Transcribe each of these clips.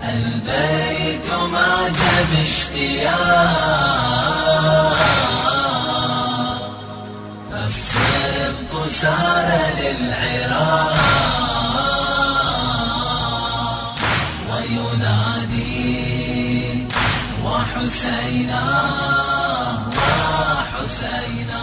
البيت مات باشتياق فالسبط سار للعراق وينادي وحسينا وحسينا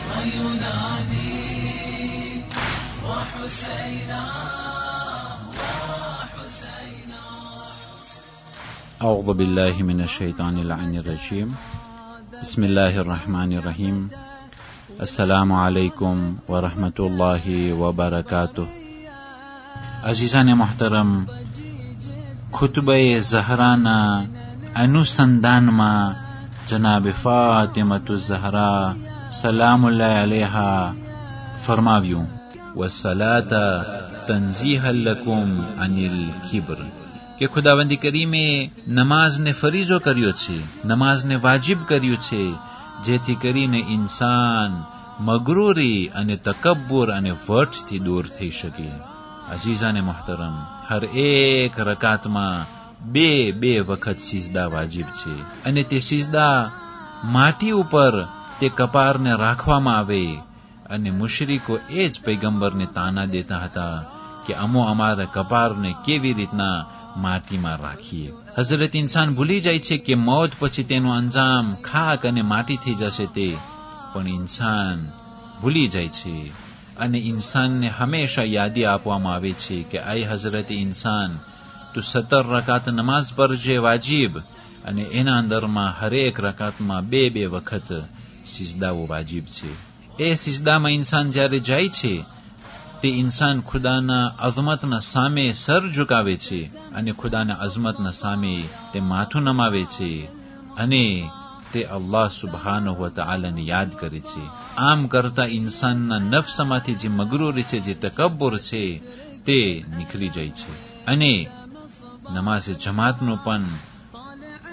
وينادي وحسينا وحسينا. أعوذ بالله من الشيطان اللعين الرجيم. بسم الله الرحمن الرحيم. السلام عليكم ورحمة الله وبركاته. अजीज़ान मोहतरम, खुतबे ज़हराना अनुसंधान में जनाब फातिमतु ज़हरा सलामुल्लाह अलैहा फरमाव्યું वस्सलाता तंज़ीहल लकुम अनिल किब्र કે ખુદાવંદી કરીમે નમાઝને ફરીજો કર્યો છે, નમાઝને વાજિબ કર્યું છે, જેથી કરીને ઇન્સાન મગરૂરી અને તકબ્બુર અને વટથી દૂર થઈ શકે. અજીઝાને મોહતરમ, હર એક રકાતમાં બે વખત સિજદા વાજિબ છે અને તે સિજદા માટી ઉપર તે કપારને રાખવામાં આવે અને મુશરિકો એ જ પૈગંબરને તાના દેતા હતા કે અમો અમારા કપારને કેવી રીતના માટીમાં રાખીએ. હઝરત ઇન્સાન ભૂલી જાય છે કે મોત પછી તેનું અંજામ ખાક અને માટી થઈ જશે, તે પણ ઇન્સાન ભૂલી જાય છે અને ઇન્સાનને હંમેશા યાદી આપવામાં આવે છે કે આય હઝરત ઇન્સાન, તું 17 રકાત નમાઝ પરજે વાજિબ અને એના અંદરમાં હરેક રકાતમાં બે વખત સિજદાઓ વાજિબ છે. એ સિજદામાં ઇન્સાન જ્યારે જાય છે તે ઇન્સાન ખુદાના અઝમતના સામે સર ઝુકાવે છે અને ખુદાના અઝમતના સામે તે માથું નમાવે છે અને તે અલ્લાહ સુબ્હાનહુ વ તઆલાને યાદ કરે છે. આમ કરતા ઇન્સાનના નફ્સમાંથી જે મગરૂરી છે, જે તકબ્બુર છે, તે નીકળી જાય છે. અને નમાઝે જમાતનું પણ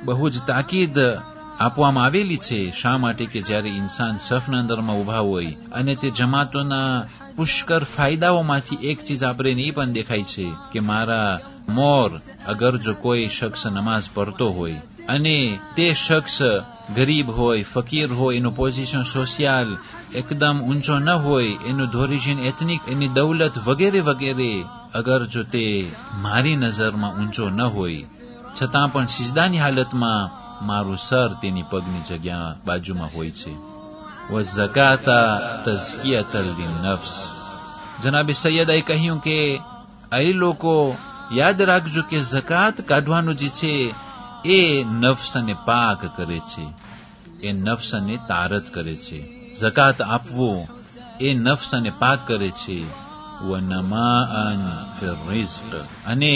બહુ જ તાકીદ આપવામાં આવેલી છે. શા માટે કે જ્યારે ઇન્સાન સફના અંદરમાં ઉભા હોય અને તે જમાતોના પુષ્કર ફાયદાઓમાંથી એક ચીજ આપણે એ પણ દેખાય છે કે મારા મોર અગર જો કોઈ શખ્સ નમાઝ પડતો હોય અને તે શખ્સ ગરીબ હોય, ફકીર હોય, એનું પોઝિશન સોશિયલ એકદમ ઊંચો ન હોય, એનું ધોરીજન એથનિક, એની દૌલત વગેરે વગેરે અગર જો તે મારી નજરમાં ઊંચો ન હોય છતાં પણ સિજદાની હાલતમાં મારું સર તેની પગની જગ્યા બાજુમાં હોય છે. વઝકાતા તઝકિયતલ લિનફ્સ. જનાબે સૈયદાએ કહ્યું કે એ લોકો યાદ રાખજો કે ઝકાત કાઢવાનું જે છે એ નફ્સને પાક કરે છે, એ નફ્સને તારત કરે છે. ઝકાત આપવું એ નફ્સને પાક કરે છે. વનમાઅન ફિર રિઝ્ક, અને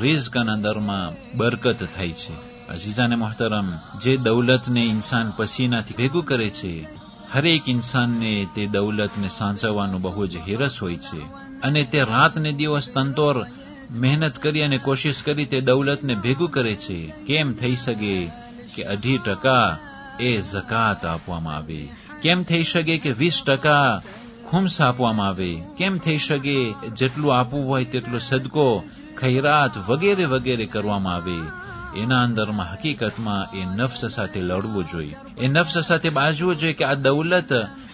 રિઝ્કના અંદરમાં બરકત થાય છે. અઝીઝાને મોહતરમ, જે દૌલતને ઇન્સાન પસીનાથી ભેગું કરે છે, હરેક ઇન્સાનને તે દૌલતને સાચવવાનું બહુ જ હિરસ હોય છે અને તે રાત ને દિવસ તંતોર મહેનત કરી અને કોશિશ કરી તે દૌલતને ભેગું કરે છે. કેમ થઈ શકે કે 2.5% એ ઝકાત આપવામાં આવે? કેમ થઈ શકે કે 20% ખુમ્સ આપવામાં આવે? કેમ થઈ શકે જેટલું આપવું હોય તેટલો સદકો, ખૈરાત વગેરે વગેરે કરવામાં આવે? એના અંદરમાં હકીકતમાં એ નફ્સ સાથે લડવું જોઈએ, એ નફ્સ સાથે બાજવું જોઈએ કે આ દૌલત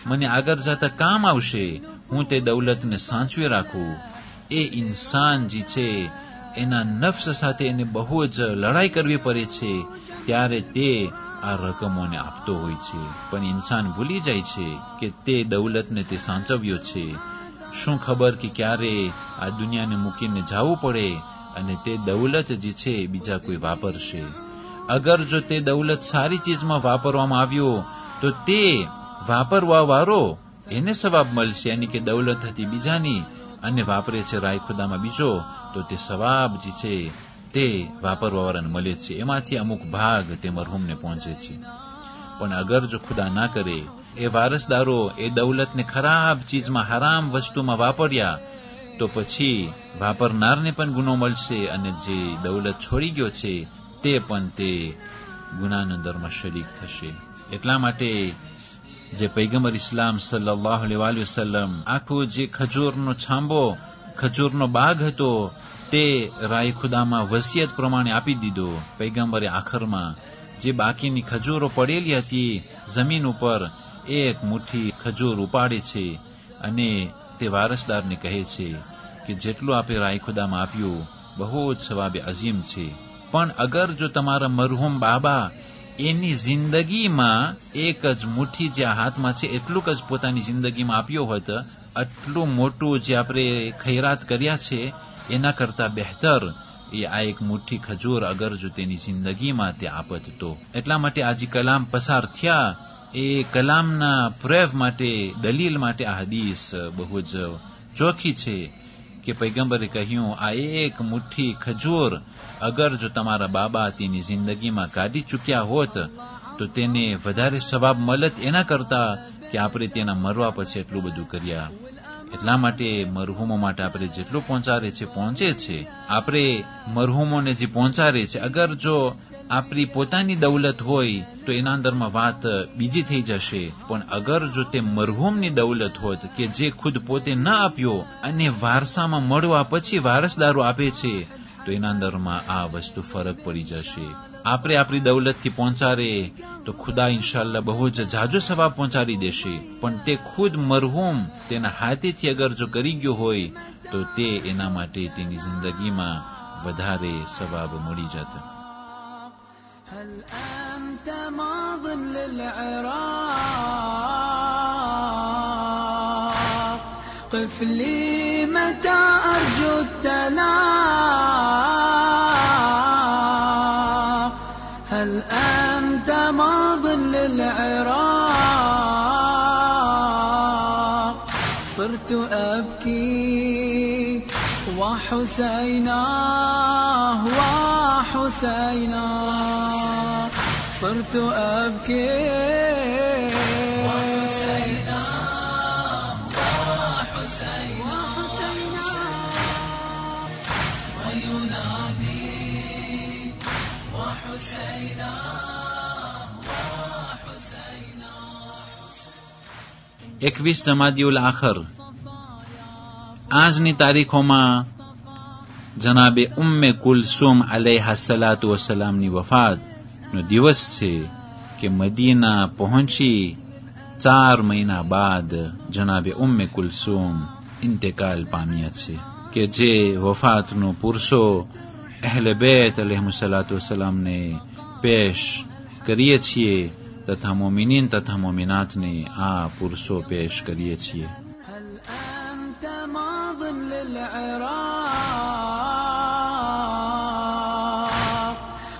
મને આગળ જતા કામ આવશે, હું તે દૌલતને સાચવી રાખું. એ ઇન્સાન જે છે એના નફ્સ સાથે એને બહુ જ લડાઈ કરવી પડે છે ત્યારે તે આ રકમોને આપતો હોય છે. પણ ઇન્સાન ભૂલી જાય છે કે તે દૌલતને તે સાચવ્યો છે. શું ખબર કે ક્યારે આ દુનિયાને મૂકીને જવું પડે અને તે દૌલત જે છે બીજા કોઈ વાપરશે. અગર જો તે દૌલત સારી ચીજમાં વાપરવામાં આવ્યો તો તે વાપરવા વાળો એને સવાબ મળશે, યાની કે દૌલત હતી બીજાની અને વાપરે છે રાય ખુદામાં બીજો, તો તે સવાબ જે છે તે વાપરવા વાળાને મળે છે, એમાંથી અમુક ભાગ તે મરહુમને પહોંચે છે. પણ અગર જો ખુદા ના કરે એ વારસદારો એ દૌલતને ખરાબ ચીજમાં, હરામ વસ્તુમાં વાપર્યા તો પછી વાપરનારને પણ ગુનો મળશે અને જે દૌલત છોડી ગયો છે તે પણ તે ગુનાના દરમાં શરીક થશે. એટલા માટે જે પૈગંબર ઇસ્લામ સલ્લલ્લાહુ અલૈહિ વસલ્લમ આખો જે ખજૂરનો છાંબો, ખજૂરનો બાગ હતો તે રાય ખુદામાં વસિયત પ્રમાણે આપી દીધો. પૈગંબરે આખરમાં જે બાકીની ખજૂરો પડેલી હતી જમીન ઉપર એક મુઠ્ઠી ખજૂર ઉપાડે છે અને તે વારસદારને કહે છે કે જેટલું આપે રાય ખુદામાં આપ્યું બહુ જ સવાબે અઝીમ છે. પણ અગર જો તમારા મરહુમ બાબા એની જિંદગીમાં એક જ મુઠ્ઠી જે હાથમાં છે એટલું જ પોતાની જિંદગીમાં આપ્યો હોત, આટલું મોટું જે આપણે ખૈરાત કર્યા છે એના કરતા બહેતર એ આ એક મુઠ્ઠી ખજૂર અગર જો તેની જિંદગીમાં તે આપત તો. એટલા માટે આજે કલામ પસાર થયા એ કલામના પ્રેવ માટે દલીલ માટે આ હદીસ બહુ જ ચોખ્ખી છે કે પૈગંબરે કહ્યું આ એક મુઠ્ઠી ખજૂર અગર જો તમારા બાબા તેની જિંદગીમાં કાઢી ચૂક્યા હોત તો તેને વધારે સવાબ મળત એના કરતા કે આપણે તેના મરવા પછી એટલું બધું કર્યા. એટલા માટે મરહુમો માટે આપણે જેટલું પહોંચાડે છે પહોંચે છે. આપણે મરહુમોને જે પહોંચાડે છે અગર જો આપણી પોતાની દૌલત હોય તો એના અંદરમાં વાત બીજી થઈ જશે. પણ અગર જો તે મરહુમની દૌલત હોત કે જે ખુદ પોતે ન આપ્યો અને વારસામાં મળવા પછી વારસદારો આપે છે તો એના અંદરમાં આ વસ્તુ ફરક પડી જશે. આપણે આપણી દૌલતથી પહોંચાડે તો ખુદા ઇન્શાલ્લાહ બહુ જ જાજો સવાબ પહોંચાડી દેશે. પણ તે ખુદ મરહુમ તેના હાથેથી અગર જો કરી ગયો હોય તો તે એના માટે તેની જિંદગીમાં વધારે સવાબ મળી જશે. هل أنت ماض للعراق قف لي متى أرجو التلاق هل أنت ماض للعراق صرت أبكي وحسينا وحسينا صرت أبكي وحسينا وحسينا وينادي وحسينا وحسينا 21 જમાદિયુલ આખર આજની તારીખોમાં જનાબે ઉમ્મે કુલસુમ અલૈહા સલાતુ વસલામની વફાતનો દિવસ છે કે મદીના પહોંચી 4 મહિના બાદ જનાબે ઉમ્મે કુલસુમ ઇન્તકાલ પામ્યા છે કે જે વફાતનો પુરસો અહેલે બેત અલૈહિસ્સલાતુ વસલામને પેશ કરીએ છીએ તથા મોમિનીન તથા મોમિનાતને આ પુરસો પેશ કરીએ છીએ.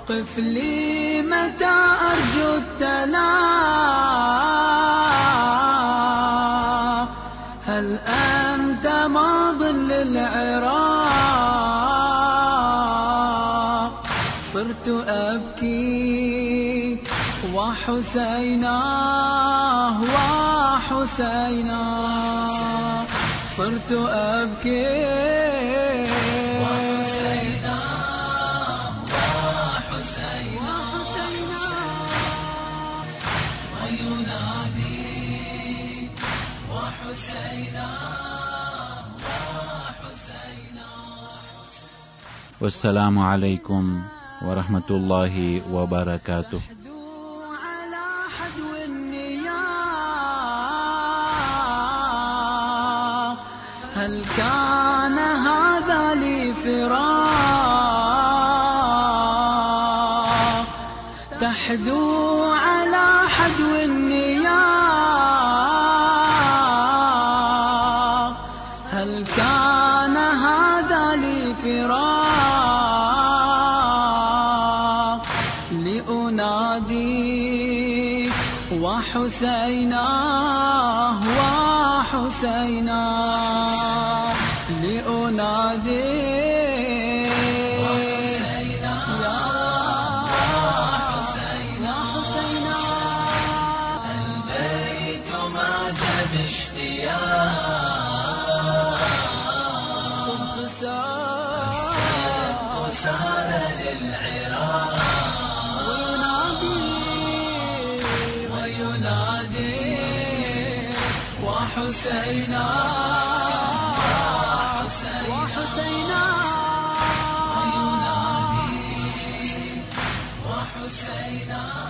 قف لي متى أرجو التلاق هل أنت ماض للعراق صرت أبكي وحسينا وحسينا صرت أبكي وحسينا والسلام عليكم ورحمة الله وبركاته. على حدو النياق هل كان هذا لي فراق تحدو على حدو النياق هل كان هذا لي فراق لأناديك وحسينا وحسينا لأناديك وحسينا يا حسينا البيت مات باشتياق الصدق سار للعراق وينادي وحسينا وحسينا حسينا